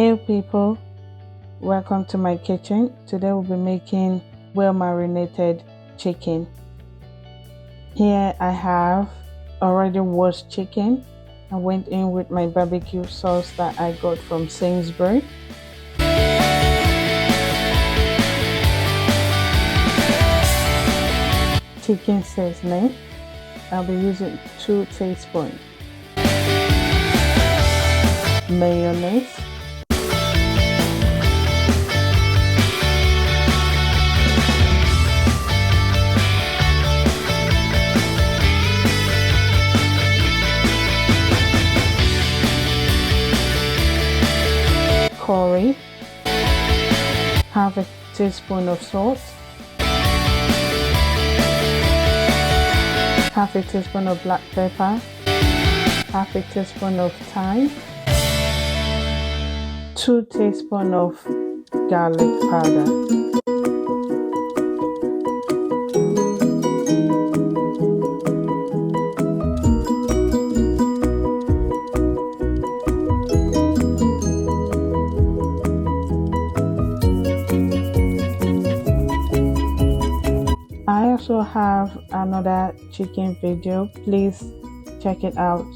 Hey people, welcome to my kitchen. Today we'll be making well marinated chicken. Here I have already washed chicken. I went in with my barbecue sauce that I got from Sainsbury's. Chicken seasoning. I'll be using 2 teaspoons. Mayonnaise. Curry, half a teaspoon of salt, half a teaspoon of black pepper, half a teaspoon of thyme, 2 teaspoons of garlic powder. I also have another chicken video, please check it out.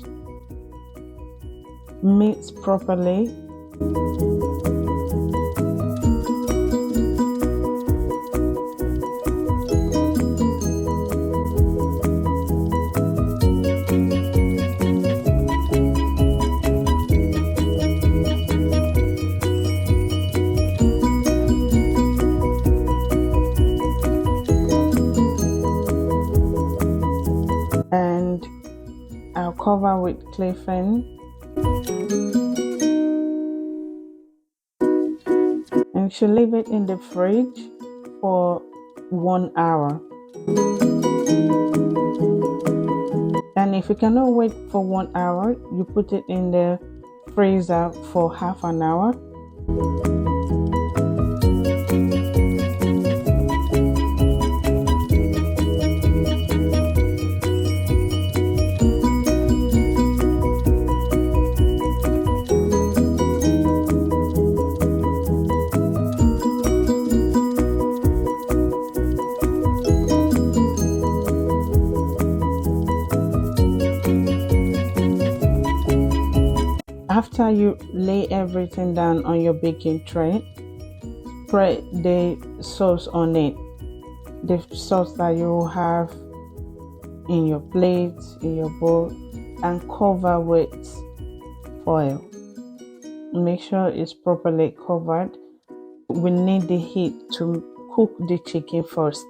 Mix properly. And I'll cover with clay fin and should leave it in the fridge for 1 hour. And if you cannot wait for 1 hour, you put it in the freezer for half an hour. After you lay everything down on your baking tray, spread the sauce on it, the sauce that you will have in your plate, in your bowl, and cover with foil. Make sure it's properly covered. We need the heat to cook the chicken first.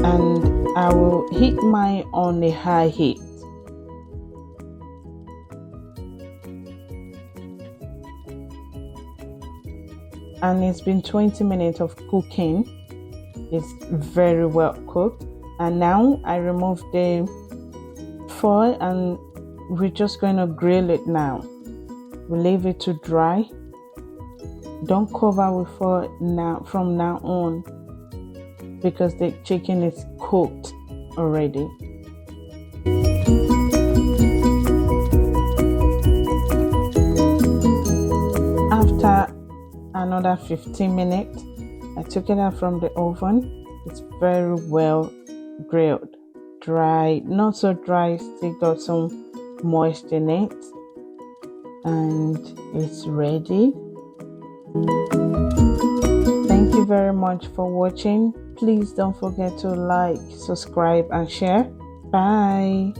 And I will heat mine on a high heat. And it's been 20 minutes of cooking. It's very well cooked. And now I remove the foil and we're just going to grill it now. We leave it to dry. Don't cover with foil now from now on, because the chicken is cooked already. After another 15 minutes, I took it out from the oven. It's very well grilled. Dry, not so dry, still got some moisture in it. And it's ready. Thank you very much for watching. Please don't forget to like, subscribe, and share. Bye.